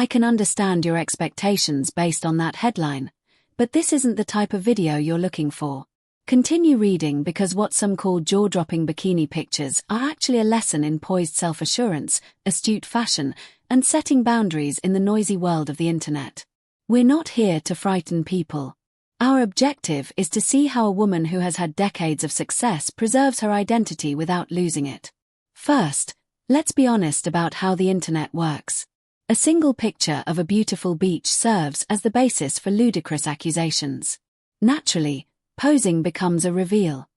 I can understand your expectations based on that headline, but this isn't the type of video you're looking for. Continue reading because what some call jaw-dropping bikini pictures are actually a lesson in poised self-assurance, astute fashion, and setting boundaries in the noisy world of the internet. We're not here to frighten people. Our objective is to see how a woman who has had decades of success preserves her identity without losing it. First, let's be honest about how the internet works. A single picture of a beautiful beach serves as the basis for ludicrous accusations. Naturally, posing becomes a reveal.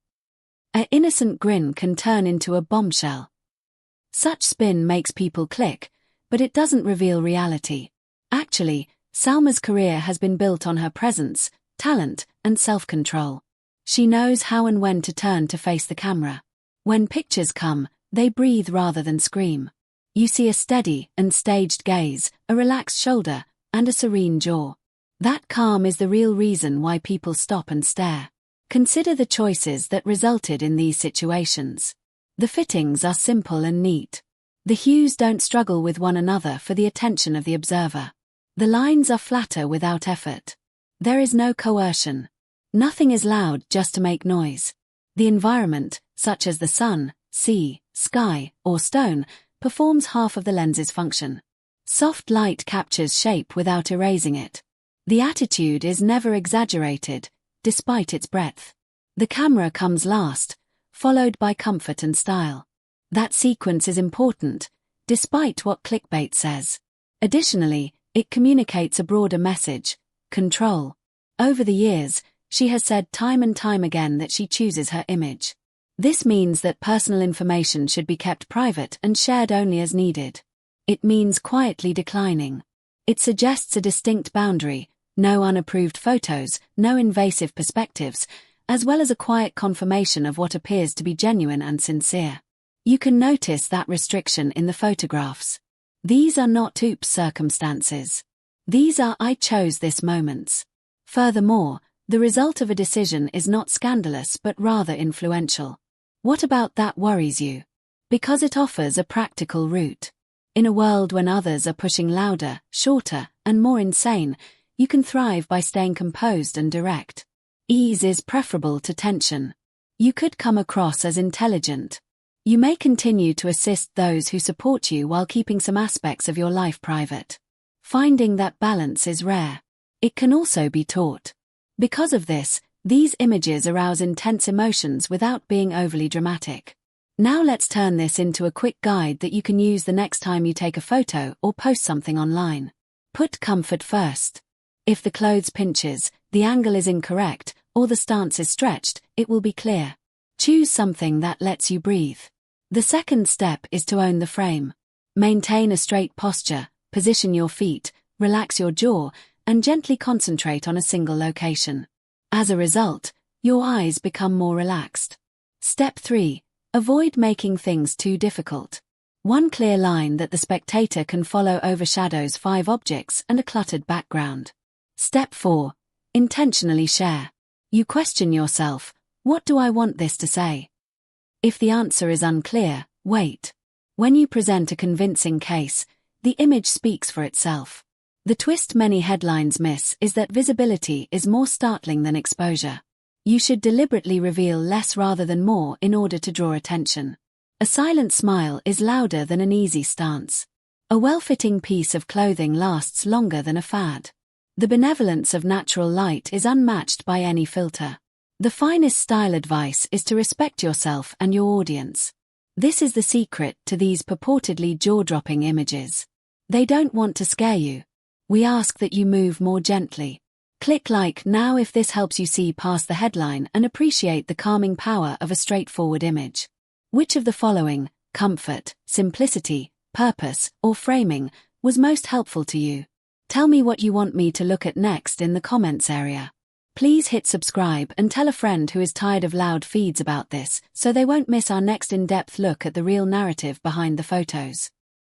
An innocent grin can turn into a bombshell. Such spin makes people click, but it doesn't reveal reality. Actually, Salma's career has been built on her presence, talent, and self-control. She knows how and when to turn to face the camera. When pictures come, they breathe rather than scream. You see a steady and staged gaze, a relaxed shoulder, and a serene jaw. That calm is the real reason why people stop and stare. Consider the choices that resulted in these situations. The fittings are simple and neat. The hues don't struggle with one another for the attention of the observer. The lines are flatter without effort. There is no coercion. Nothing is loud just to make noise. The environment, such as the sun, sea, sky, or stone, performs half of the lens's function. Soft light captures shape without erasing it. The attitude is never exaggerated, despite its breadth. The camera comes last, followed by comfort and style. That sequence is important, despite what clickbait says. Additionally, it communicates a broader message: control. Over the years, she has said time and time again that she chooses her image. This means that personal information should be kept private and shared only as needed. It means quietly declining. It suggests a distinct boundary: no unapproved photos, no invasive perspectives, as well as a quiet confirmation of what appears to be genuine and sincere. You can notice that restriction in the photographs. These are not oops circumstances. These are I chose this moments. Furthermore, the result of a decision is not scandalous but rather influential. What about that worries you? Because it offers a practical route. In a world when others are pushing louder, shorter, and more insane, you can thrive by staying composed and direct. Ease is preferable to tension. You could come across as intelligent. You may continue to assist those who support you while keeping some aspects of your life private. Finding that balance is rare. It can also be taught. Because of this, these images arouse intense emotions without being overly dramatic. Now let's turn this into a quick guide that you can use the next time you take a photo or post something online. Put comfort first. If the clothes pinches, the angle is incorrect, or the stance is stretched, it will be clear. Choose something that lets you breathe. The second step is to own the frame. Maintain a straight posture, position your feet, relax your jaw, and gently concentrate on a single location. As a result, your eyes become more relaxed. Step 3. Avoid making things too difficult. One clear line that the spectator can follow overshadows 5 objects and a cluttered background. Step 4. Intentionally share. You question yourself, what do I want this to say? If the answer is unclear, wait. When you present a convincing case, the image speaks for itself. The twist many headlines miss is that visibility is more startling than exposure. You should deliberately reveal less rather than more in order to draw attention. A silent smile is louder than an easy stance. A well-fitting piece of clothing lasts longer than a fad. The benevolence of natural light is unmatched by any filter. The finest style advice is to respect yourself and your audience. This is the secret to these purportedly jaw-dropping images. They don't want to scare you. We ask that you move more gently. Click like now if this helps you see past the headline and appreciate the calming power of a straightforward image. Which of the following, comfort, simplicity, purpose, or framing, was most helpful to you? Tell me what you want me to look at next in the comments area. Please hit subscribe and tell a friend who is tired of loud feeds about this so they won't miss our next in-depth look at the real narrative behind the photos.